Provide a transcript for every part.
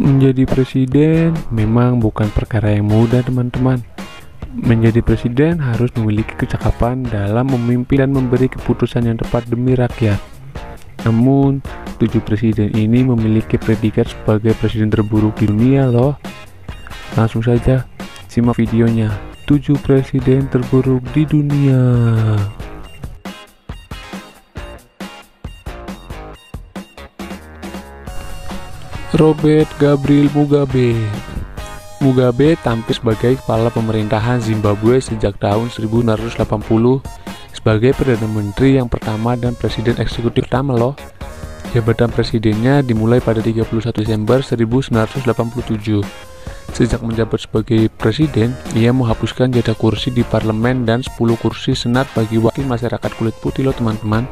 Menjadi presiden memang bukan perkara yang mudah, teman-teman. Menjadi presiden harus memiliki kecakapan dalam memimpin dan memberi keputusan yang tepat demi rakyat. Namun, 7 presiden ini memiliki predikat sebagai presiden terburuk di dunia loh. Langsung saja, simak videonya. 7 presiden terburuk di dunia. Robert Gabriel Mugabe. Mugabe tampil sebagai kepala pemerintahan Zimbabwe sejak tahun 1980 sebagai Perdana Menteri yang pertama dan Presiden Eksekutif pertama loh. Jabatan presidennya dimulai pada 31 Desember 1987. Sejak menjabat sebagai presiden, ia menghapuskan jatah kursi di parlemen dan 10 kursi senat bagi wakil masyarakat kulit putih loh, teman-teman.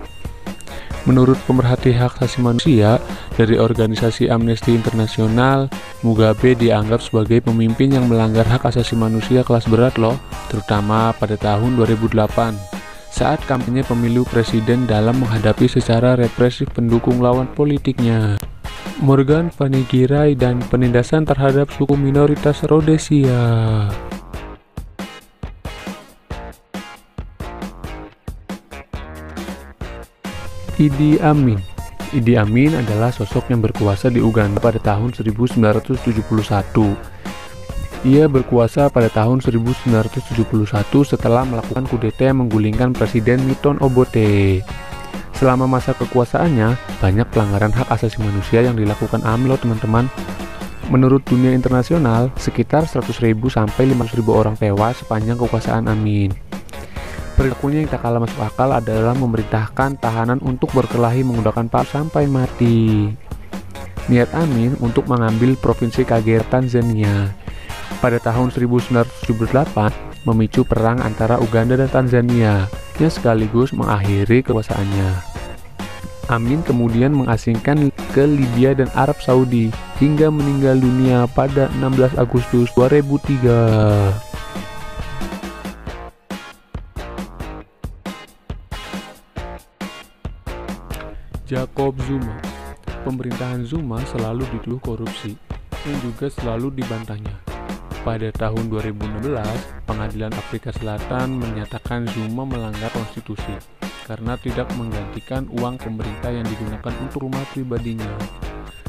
Menurut pemerhati hak asasi manusia dari organisasi Amnesty International, Mugabe dianggap sebagai pemimpin yang melanggar hak asasi manusia kelas berat loh, terutama pada tahun 2008 saat kampanye pemilu presiden dalam menghadapi secara represif pendukung lawan politiknya. Morgan Tsvangirai dan penindasan terhadap suku minoritas Rhodesia. Idi Amin. Idi Amin adalah sosok yang berkuasa di Uganda pada tahun 1971. Ia berkuasa pada tahun 1971 setelah melakukan kudeta yang menggulingkan Presiden Milton Obote. Selama masa kekuasaannya, banyak pelanggaran hak asasi manusia yang dilakukan Amin loh, teman-teman. Menurut dunia internasional, sekitar 100.000 sampai 500.000 orang tewas sepanjang kekuasaan Amin. Perilakunya yang tak kalah masuk akal adalah memerintahkan tahanan untuk berkelahi menggunakan palu sampai mati. Niat Amin untuk mengambil provinsi Kagera, Tanzania pada tahun 1978 memicu perang antara Uganda dan Tanzania yang sekaligus mengakhiri kekuasaannya. Amin kemudian mengasingkan ke Libya dan Arab Saudi hingga meninggal dunia pada 16 Agustus 2003. Jacob Zuma. Pemerintahan Zuma selalu dituduh korupsi yang juga selalu dibantahnya. Pada tahun 2016, Pengadilan Afrika Selatan menyatakan Zuma melanggar konstitusi karena tidak menggantikan uang pemerintah yang digunakan untuk rumah pribadinya.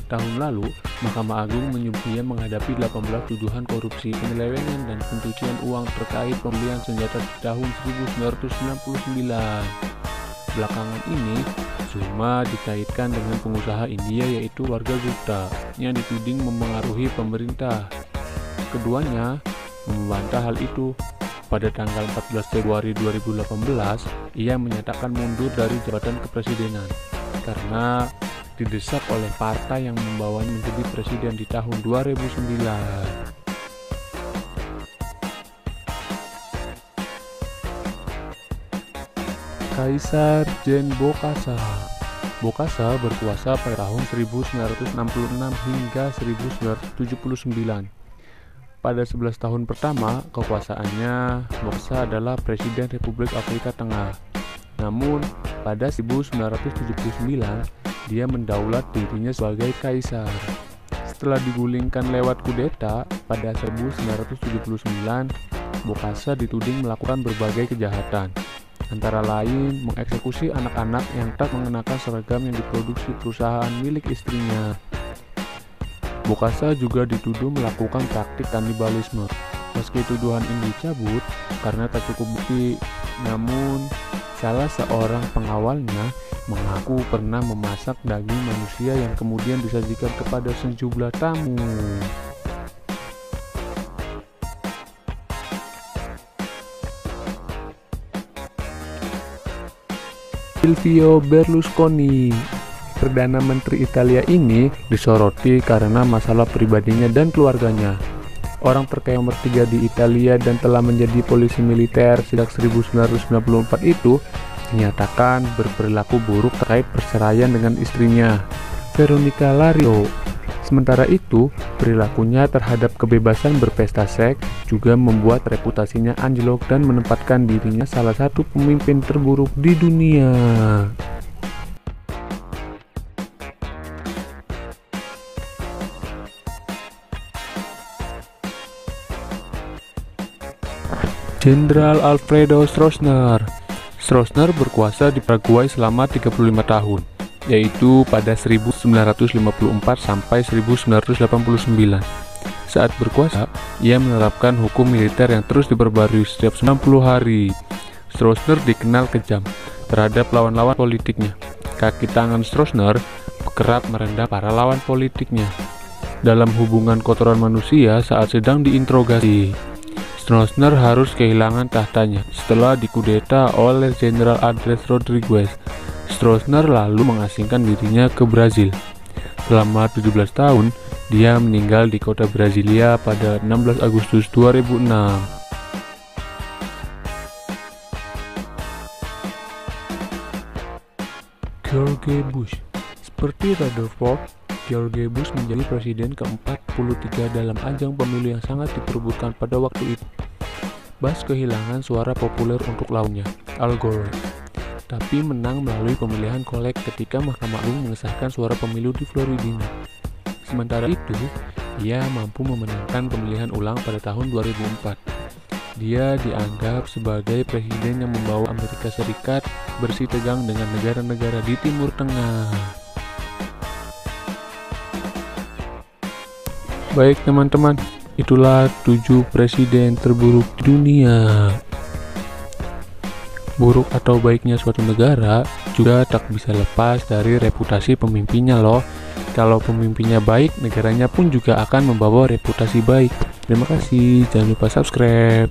Tahun lalu, Mahkamah Agung menyebutnya menghadapi 18 tuduhan korupsi, penyelewengan, dan pencucian uang terkait pembelian senjata di tahun 1999. Belakangan ini, Zuma dikaitkan dengan pengusaha India yaitu warga Gupta yang dituding memengaruhi pemerintah. Keduanya membantah hal itu. Pada tanggal 14 Februari 2018, ia menyatakan mundur dari jabatan kepresidenan karena didesak oleh partai yang membawanya menjadi presiden di tahun 2009. Kaisar Jen Bokassa. Bokassa berkuasa pada tahun 1966 hingga 1979. Pada 11 tahun pertama kekuasaannya, Bokassa adalah Presiden Republik Afrika Tengah. Namun, pada 1979, dia mendaulat dirinya sebagai kaisar. Setelah digulingkan lewat kudeta pada 1979, Bokassa dituding melakukan berbagai kejahatan. Antara lain mengeksekusi anak-anak yang tak mengenakan seragam yang diproduksi perusahaan milik istrinya. Bokassa juga dituduh melakukan praktik kanibalisme. Meski tuduhan ini dicabut karena tak cukup bukti, namun salah seorang pengawalnya mengaku pernah memasak daging manusia yang kemudian disajikan kepada sejumlah tamu. Silvio Berlusconi. Perdana Menteri Italia ini disoroti karena masalah pribadinya dan keluarganya. Orang terkaya nomor 3 di Italia dan telah menjadi polisi militer sejak 1994 itu dinyatakan berperilaku buruk terkait perceraian dengan istrinya, Veronica Lario. Sementara itu, perilakunya terhadap kebebasan berpesta seks juga membuat reputasinya anjlok dan menempatkan dirinya salah satu pemimpin terburuk di dunia. Jenderal Alfredo Stroessner. Stroessner berkuasa di Paraguay selama 35 tahun, yaitu pada 1954 sampai 1989. Saat berkuasa, ia menerapkan hukum militer yang terus diperbarui setiap 90 hari. Stroessner dikenal kejam terhadap lawan-lawan politiknya. Kaki tangan Stroessner kerap merendam para lawan politiknya. Dalam hubungan kotoran manusia saat sedang diinterogasi, Stroessner harus kehilangan tahtanya setelah dikudeta oleh Jenderal Andrés Rodriguez. Stroessner lalu mengasingkan dirinya ke Brazil. Selama 17 tahun, dia meninggal di kota Brasilia pada 16 Agustus 2006. George Bush. Seperti Rutherford, George Bush menjadi presiden ke-43 dalam ajang pemilu yang sangat diperebutkan pada waktu itu. Bush kehilangan suara populer untuk lawannya, Al Gore, tapi menang melalui pemilihan kolek ketika Mahkamah Agung mengesahkan suara pemilu di Florida. Sementara itu, ia mampu memenangkan pemilihan ulang pada tahun 2004. Dia dianggap sebagai presiden yang membawa Amerika Serikat bersih tegang dengan negara-negara di Timur Tengah. Baik teman-teman, itulah 7 presiden terburuk di dunia. Buruk atau baiknya suatu negara juga tak bisa lepas dari reputasi pemimpinnya loh. Kalau pemimpinnya baik, negaranya pun juga akan membawa reputasi baik. Terima kasih, jangan lupa subscribe.